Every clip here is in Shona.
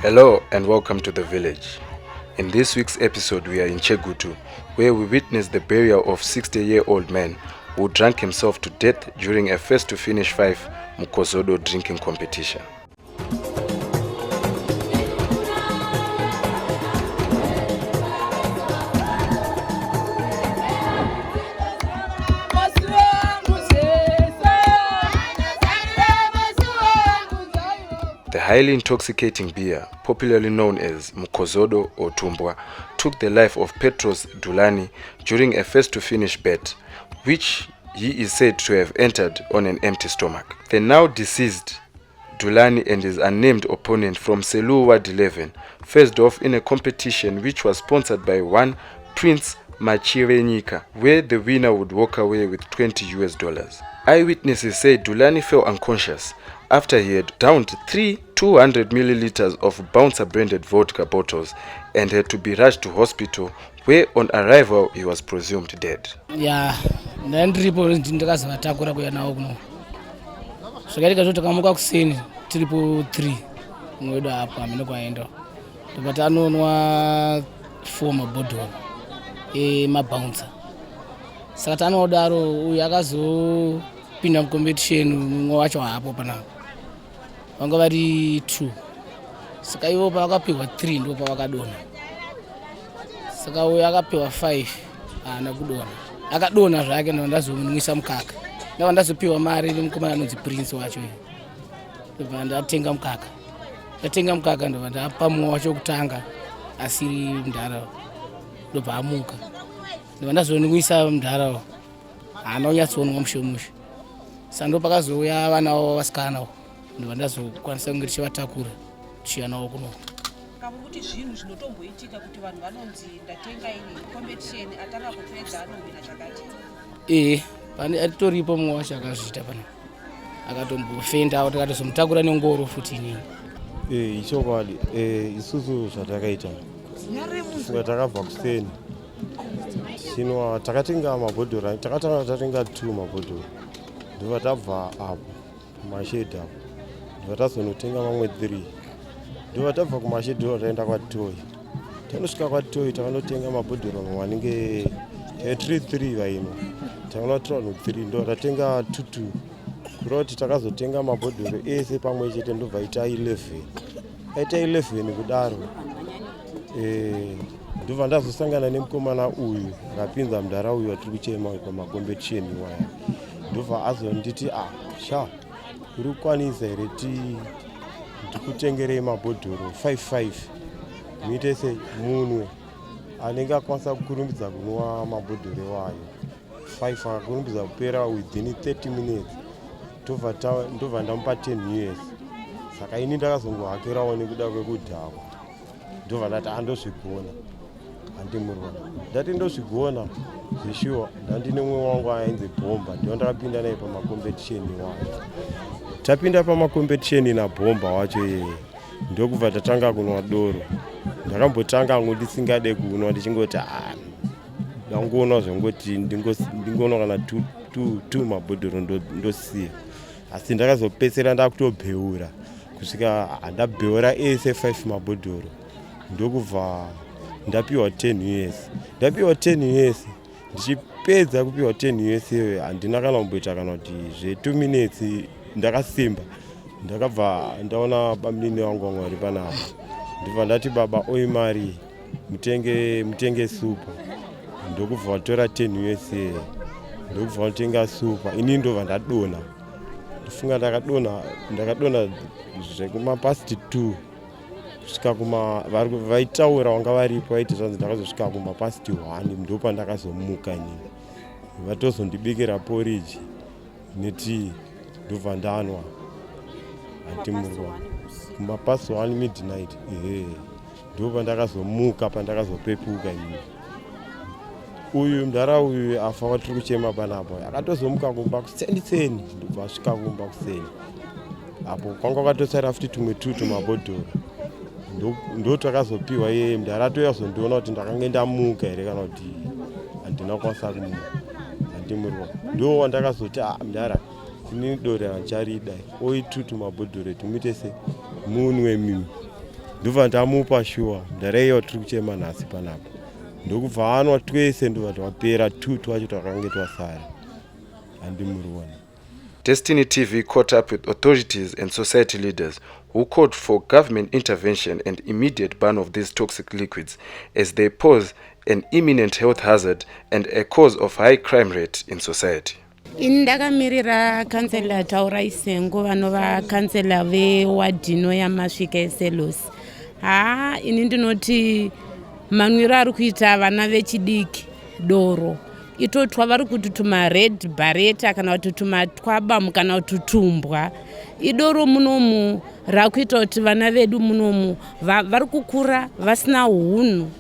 Hello and welcome to the village. In this week's episode, we are in CHEGUTU, where we witness the burial of 60-year-old man who drank himself to death during a first to finish 5 Mukozodo drinking competition. The highly intoxicating beer, popularly known as Mukozodo or tumbwa, took the life of Petros Dulani during a first-to-finish bet, which he is said to have entered on an empty stomach. The now deceased Dulani and his unnamed opponent from Selu Ward 11 faced off in a competition which was sponsored by one Prince Machirenyika, where the winner would walk away with $20. Eyewitnesses say Dulani fell unconscious after he had downed 3 200 milliliters of bouncer branded vodka bottles and had to be rushed to hospital, where on arrival he was presumed dead. Ndiripo ndakazovatakura kuya nawo kuno zvakaita kuti takamuka kuseni tiripo 3 mwedu apa amene kwaenda tobva tanonwa 4 mabhodhoro emabouncer. Saka tanodaro uyu akazopinda mucompetition mumwe wacho hapo panapo vanga vari 2. Saka ivo pavakapiwa 3 ndo pavakadonha. Saka uyu akapiwa 5 haana kudonha. Akadonha zvake ndo ndazomumwisa mukaka. Ndava ndazopiwa mari nemukomana anonzi Prince wacho. Ndobva ndatenga mukaka. Ndatenga mukaka ndobva ndapa mumwe wacho kutanga asiri mudhara. Ndobva amuka. Ndobva ndazomumwisa mudhara. Haana kunyatsonwa mushomusho. Saka ndo pakazouya vana vavo vasikana. Ndobva ndazokwanisa kunge tichivatakura tichiya navo kuno. Kuti zvinhu zvinotomboitika kuti vanhu vanonzi ndatenga ini competition atanga kupedza anowina zvakati. Pane atoripo mumwe wacho akazviita pano. Akatombofenda kuti akatozomutakura nengoro futi inini. Ichokwadi isusu zvatakaita. Funga takabva kuseni. Chino takatenga mabhodhoro, tatenga 2 mabhodhoro. Ndobva tabva apo kumashedhi apo. Ndobva tazonotenga mamwe 3. Ndobva tabva kumashedhi taenda kwatoyi. Tanosvika kwatoyi takanotenga mabhodhoro mamwe anenge 3 vaino. Takanotora 3 ndobva tatenga 2 kuroti takazotenga mabhodhoro ese pamwe chete ndobva ita 11. Aita 11 kudaro. Ndobva ndazosangana nemukomana uyu akapinza mudhara uyu watiri kuchema pamacompetition waya. Ndobva azonditi uri kukwanisa here ndikutengerei mabhodhoro 5 muite se munwe anenge akwanisa kukurumbidza kunwa mabhodhoro wayo 5 akakurumbidza kupera within 30 minutes. Ndobva ndamupa 10 years. Saka ini ndakazongohakirawo nekuda kwekudhakwa. Ndobva ndati andozvigona handimurwa. Ndati ndozvigona zvishuwa ndandine mumwe wangu ainzi Bhomba ndiwo ndakapinda naye pamacompetition wayo. Tapinda pamacompetition naBhomba wacho yeye ndokubva tatanga kunwa doro. Ndakambotanga ndisingade kunwa ndichingoti ndangoona zvongoti ndingoona kana 2 mabhodhoro ndosiya. Asi ndakazopedzera ndakutobheura kusvika ndabheura ese 5 mabhodhoro. Ndokubva ndapiwa 10 years. Ndapiwa 10 years. Ndichipedza kupiwa 10 years iyoyo handina kana kumboita kana kuti 2 minutes ndakasimba. Ndakabva ndaona bamlini wangu wamwe ari panapa. Ndobva ndati baba oyi mari mutenge supa. Ndokubva watora 10 years iyoyo. Ndokubva watenga supa. Ini ndobva ndadonha. Ndifunga ndakadonha zvekuma past 2 kusvika vaitaura wanga varipo vaiti zvanzi ndakazosvika kuma past 1 ndopa ndakazomuka nini. Vatozondibikira porridge netii ndobva ndanwa handimurwa kuma past 1 midnight. Ndopa ndakazomuka pandakazopepuka nini. Uyu mudhara uyu afa watiri kuchema panapa akatozomuka kumba kuseni ndobva asvika kumba kuseni. Apo kwanga kwatosara futi tumwe 2 tumabhodhoro. Ndo takazopiwa yeye mudhara toyazondiona kuti ndakange ndamuka here kana kuti handina kukwanisa kumuka handimurwa. Ndo wandakazoti mudhara ini dore hancharida oitutu mabhodhoro tumuite se munwe mimi ndobva ndamupa shuwa ndareiwa tiri kuchema nhasi panapa ndokubva anwa twese ndobva twapera 2 twacho twakange twasara handimuruona. Destiny TV caught up with authorities and society leaders who called for government intervention and immediate ban of these toxic liquids as they pose an imminent health hazard and a cause of high crime rate in society. Indakamirira kansela Taura Isengo vanova kansela vewadhino yamasvika eselosi. Ini ndinoti manwiro ari kuita vana vechidiki doro itotwa vari kuti tuma red barreta kana kuti tuma twabamu kana kuti tumbwa idoro munomu rakuita kuti vana vedu munomu vari kukura vasina hunhu.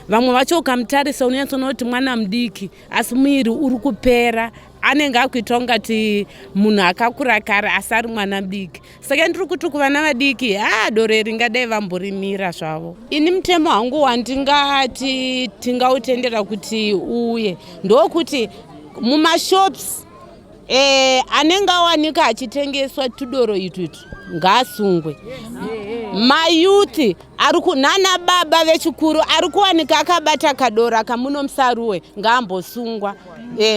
Vamwe vacho ukamutarisa unoyatsona kuti mwana mudiki asi mwiri uri kupera anenge akuita ungati munhu akakura kare asi ari mwana mudiki. Saka ndiri kuti kuvana vadiki dore ringadai vamborimira zvavo. Ini mutemo wangu wandingati tingautendera kuti uye ndokuti mumashops anenge awanika achitengeswa tudoro itutu ngaasungwe. Mayuthi nana baba vechikuru ari kuwanika akabata kadora kamuno musaruwe ngaambosungwa.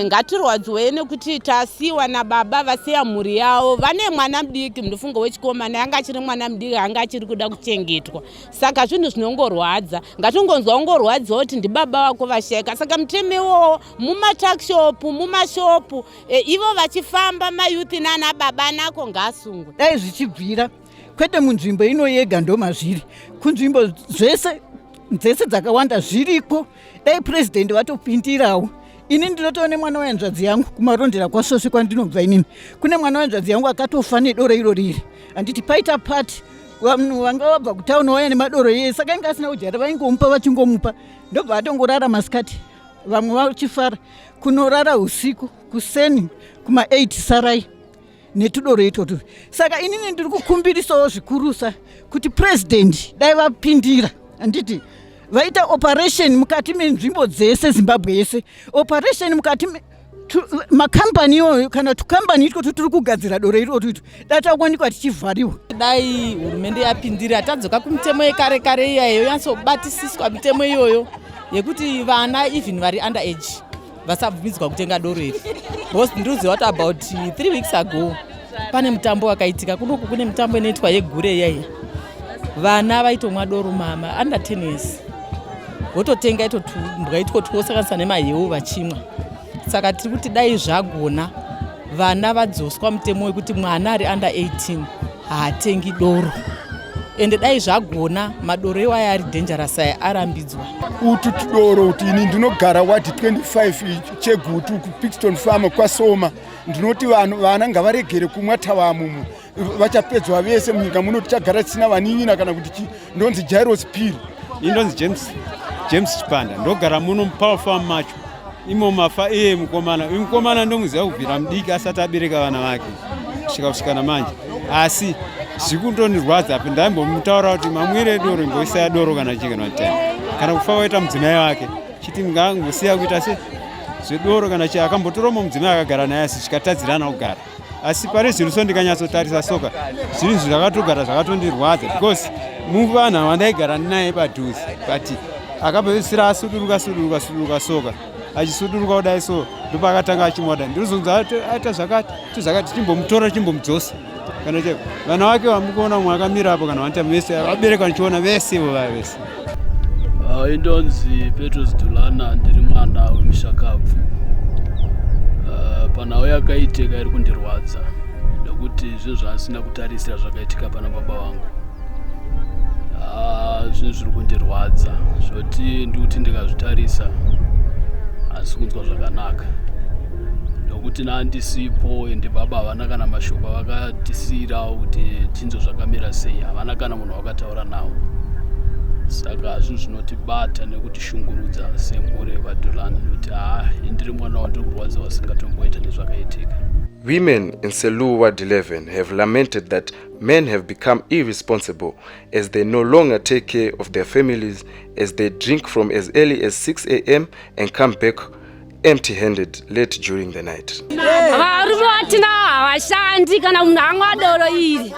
Ngatirwadziwe nekuti tasiwa nababa vasiya mhuri yavo vane mwana mudiki munofunga wechikomana anga achiri mwana mudiki anga achiri kuda kuchengetwa. Saka zvinhu zvinongorwadza ngatingonzwa ungorwadziwa kuti ndibaba vako vasheka. Saka mutemewo mumatakishopu mumashopu ivo vachifamba mayuthi nana baba nako ngaasungwe. Dai zvichibvira kwete munzvimbo ino yega ndoma zviri kunzvimbo zvese dzakawanda zviriko dai president vatopindirawo. Ini ndinotoone mwana wenzvadzi yangu kumarondera kwasvosve kwandinobva inini kune mwana wenzvadzi yangu akatofa nedoro iro riri handiti paita pati vanhu vanga vabva kutauni vauya nemadoro iye saka inge asina kujara vaingomupa vachingomupa ndobva atongorara masikati vamwe vachifara kunorara usiku kuseni kuma8 sarai netudoro itotu. Saka inini ndiri kukumbirisawo zvikurusa kuti president dai vapindira handiti vaita operation mukati menzvimbo dzese Zimbabwe yese operation mukati makambani iyoyo kana tukambani itwo turi kugadzira doro irotu datakuwanikwa tichivhariwa. Dai hurumende yapindira tadzoka kumutemo yekare kare iyayo yansobatisiswa mitemo iyoyo yekuti vana even vari under age vasabvumidzwa kutenga doro iri. Because ndinoziva kuti about 3 weeks ago pane mutambo wakaitika kunoku kune mutambo inoitwa yegure yai vana vaitomwa doro mama under 10 years vototenga itotumbwa itotwosakanisa nemahewu vachimwa. Saka tiri kuti dai zvagona vana vadzoswa mutemo wekuti mwana ari under 18 haatengi doro ende dai zvagona madoro iwaya ari dangerous aya arambidzwa. Utu tudoro kuti ini ndinogara wadi 25 CHEGUTU kuPixton Farm kwaSoma ndinoti vana ngavaregere kumwa tavamumu vachapedzwa vese munyika muno tichagara tisina vanin'ina kana kuti ndonzi Jairus Piri. Indonzi James Chipanda ndogara muno muPower Farm macho imo mafa mukomana ndomuziva kubvira mudiki asati abereka vana vake kusvika namanje asi zvikundonirwadza ndaimbotaura kuti mamwire doro imboisaya doro kana chicken kana kufa waita mudzimai wake chiti ngangosiya kuita zvedoro kana chi akambotoramo mudzimai akagara naye asi chikatadzirana kugara asi pane zvinhu sondikanyatsotarisa soka zvinhu zvakatogara zvakatondirwadza because muvanhu vandaigara naye padhuze but akapedzisira asuduruka soka achisuduruka kudai so ndopakatanga achimwada ndinozonza aita zvakati chimbomutora chimbomudzosa kana cheko vana vake vamukuona mumwe akamira apo kana vanoita vese vabereka nichiona vesevo vaya vese. Indonzi Petros Dulana ndiri mwana wemushakabvu. Panhau yakaitika iri kundirwadza nekuti zvinhu zvasina kutarisira zvakaitika pana baba vangu. Zvinhu zviri kundirwadza zvoti ndikuti ndikazvitarisa asi kunzwa zvakanaka nokuti nandisipo ende baba havana kana mashoko vakatisiyirawo kuti tinzo zvakamira sei havana kana munhu wakataura nawo. Saka zvinhu zvinotibata nekutishungurudza semhuri yepaDulani kuti ndiri mwana wandiri kurwadziwa singatomboita nezvakaitika. Women in Selous Ward 11 have lamented that men have become irresponsible as they no longer take care of their families as they drink from as early as 6 a.m. and come back empty-handed late during the night. Varume vatina havashandi kana munhu amwa doro iri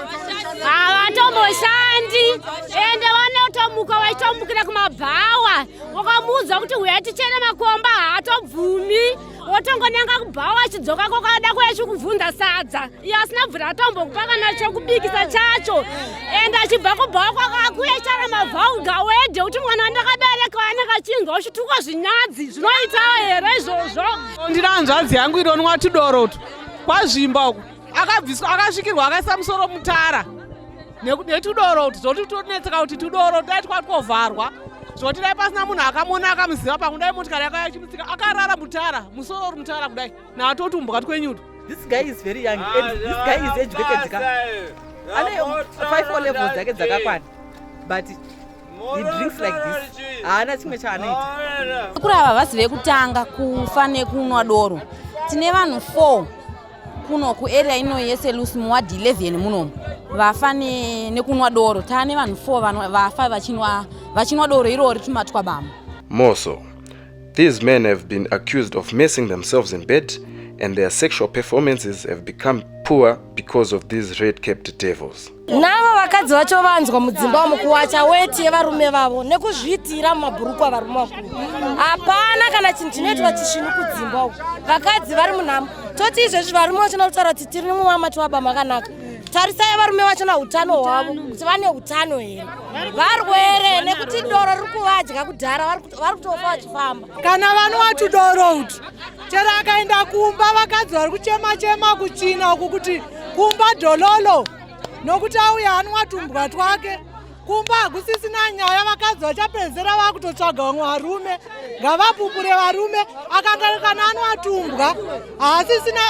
havatombosandi ende vane waitomuka waitomukira kumabhawa wakamuudza kuti uya tichene makomba haatobvumi wotongonanga kubhawa achidzoka kokada kuya chikubvunza sadza iye asina bvura atombokupa kana chokubikisa chacho ende achibva kubhawa kwakakuya chara mavhaulga wedhe kuti mwana wandakabereka anakachinzwa uchituka zvinyadzi zvinoitawo here izvozvo. Ndina hanzvadzi yangu inonwa tudoroto kwazvimba uku akabviswa akasvikirwa akaisa musoro mutara netudoroto zvoti tonetseka kuti tudoroto dai twatwovharwa zvoti dai pasina munhu akamona akamuziva pangu dai motikari yakaya chimutsika akarara mutara musoro uri mutara kudai naatotumbwa twenyuto. This guy is very young and this guy is educated. Ane 5 levels dzake dzakakwana but he drinks like this. Haana chimwe chaanoita. Kuri ava vasi vekutanga kufa nekunwa doro. Tine vanhu 4 kuno kuarea ino yeSelusi muwadi 11 munomu vafa nekunwa doro. Taane vanhu 4 vafa vachinwa doro irori tumatwa bama. More so, these men have been accused of messing themselves in bed and their sexual performances have become poor because of these red-capped devils. Nava vakadzi vacho vanzwa mudzimba mukuwacha weti yevarume vavo nekuzviitira mumabhuruku avarume vakuru. Hapana kana chinhu chinoitwa chishinu kudzimba uku. Vakadzi vari munhamo. Toti izvezvi varume vachona kutaura kuti tiri mumamati wababa makanaka. Tarisai varume vachona utano hwavo kuti vane utano here. Varwere nekuti doro riri kuvadya kudhara vari kutofa vachifamba. Kana vanwa tudoro utu chero akaenda kumba vakadzi vari kuchema kuchina uku kuti kumba dhololo nokuti auya anwa tumbwa twake kumba hakusisina nyaya vakadzi vachapedzera vakutotsvaga vamwe varume ngavapupure varume akanga kana anwa tumbwa hapasina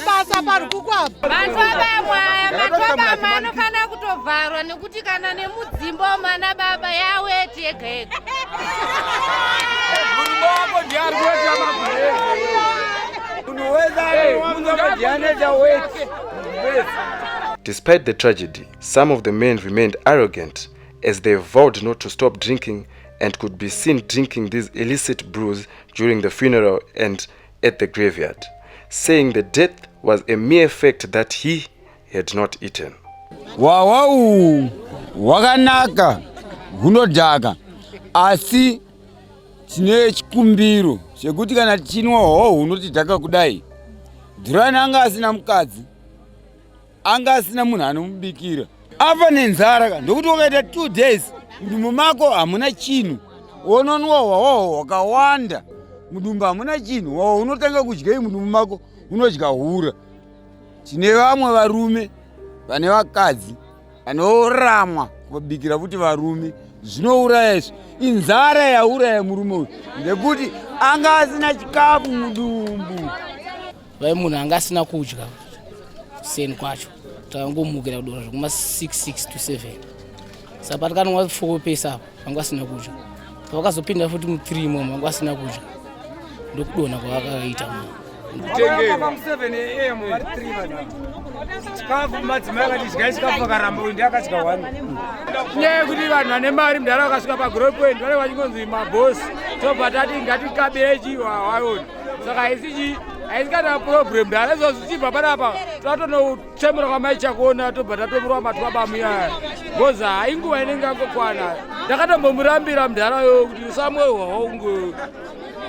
basa parukuku apa. Matwabama anofana kutovharwa nekuti kana nemudzimba mana baba yaweti yega yega. Despite the tragedy, some of the men remained arrogant as they vowed not to stop drinking and could be seen drinking these illicit brews during the funeral and at the graveyard, saying the death was a mere fact that he had not eaten. Wawau wakanaka hunodhaka asi tine chikumbiro chekuti kana chinwa hoho hunotidhaka kudai dhurani anga asina mukadzi anga asina munhu anomubikira afa nenzara ndokuti wakaita 2 days mudumbu mako hamuna chinhu wononwa hwaho hwakawanda mudumbu hamuna chinhu hwaho unotanga kudyai mudumbu mako unodya hura. Tine vamwe varume vane vakadzi vanoramwa kubikira futi varume zvinouraya izvi inzara yauraya murume uyu ndekuti anga asina chikafu mudumbu. Vai munhu anga asina kudya seni kwacho tangomukira kudora zvokuma 6 to 7 saka takanwa 4 pesa apo vanga asina kudya vakazopinda futi mu3 momo vanga asina kudya ndokudona kwavakaita chikafu madzimai akadidya chikafu akaramba uyu ndiakadya 1 nyaya yekuti vanhu vane mari mudhara vakasvika pagrow point vanenge vachingonzi mabhosi tobva tati ngatikabire chiwawaoni saka haisi kana problem mudhara izvozvo tichibva panapa tatonochemura kwamai chakuona tobva tatomurwa matwabamu iyaya bcause hainguva inenge yangokwana ndakatombomurambira mudharayo kuti usamwehaungu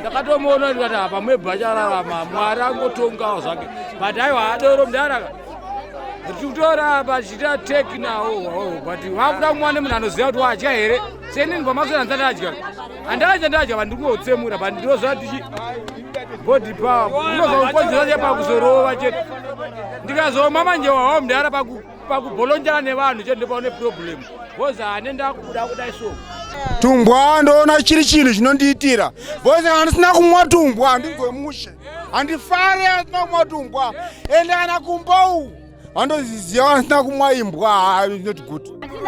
ndakatomuona ndikati apa mwebhachararama mwari angotongawo zvake but aiwa adoro mudharaka tikutora pachiita teki nawo but wakuda kumwana munhu anoziva kuti wadya here senini pamasona ndisati adya ndadya vandingotsemura but ndinoziva tichi body power unozokonzera chepakuzorova chete ndikazoma manjewawo mudhara pakubholonjana nevanhu chete ndipaone problem bcause hane ndakuda kudai so. Tumbwa ndoona chiri chinhu chinondiitira bcause handisina kumwa tumbwa handingomushe handifari handisina kumwa tumbwa ende kana kumba uku vandoziziva vandisina kumwa imbwa not good. Vanhu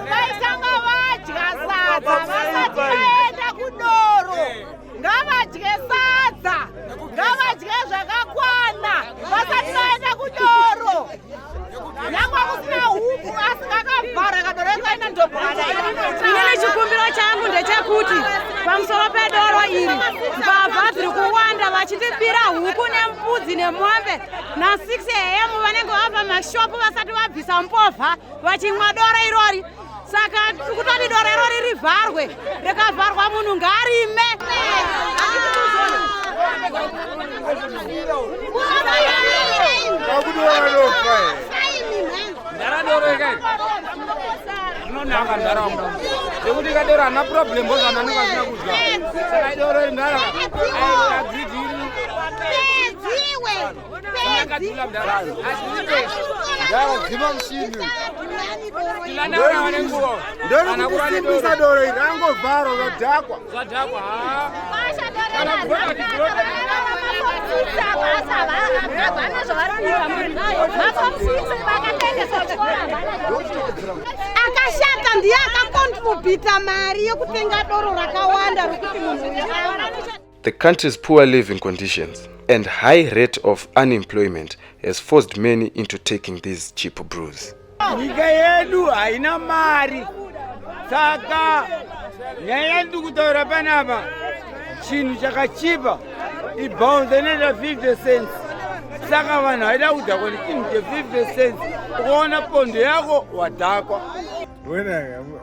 vaitanga vadya sadza vasati vaenda kudoro ngavadye sadza ngavadye zvakakwana vasati vaenda kudoro nyangwa kusina huku asi ngakavhara kadoro ekaina ndobwana. Inini chikumbiro changu ndechekuti pamusoro pedoro iri mbavha dziri kuwanda vachiti vachipira huku nembudzi nemwombe na6 am vanenge vabva mashopu vasati vabvisa mpova vachimwa doro irori. Saka kutoti doro irori rivharwe, rikavharwa munhu ngaarime. Naka ndaraunda yekuti ikadero hana problem bozana anenge asina kudya saka idoro ndara agridiri akadula mdarazo ndara dzima mshini tilandara wane nguo ndori kusimbisa doro iri angovharo zvadhakwa kana kubvaka chibhirota akashata ndiye akakontribhita mari yekutenga doro rakawanda rokuti munhu. The country's poor living conditions and high rate of unemployment has forced many into taking these cheap brews. Nyika yedu haina mari, saka nyaya ndikutaura panapa chinhu chakachipa ibhaunze nenda 50 cents. Saka vanhu haida kudhakwa nechinhu che50 cents, ukaona pondo yako wadhakwa.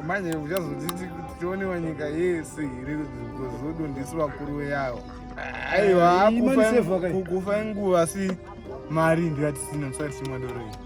Manje uchazoditi kuti tionewa nyika yese iri Mukozodo ndisu vakuru yawo. Aiwa kukufa inguva asi mari ndiyatisina musati chimwa doro iyi.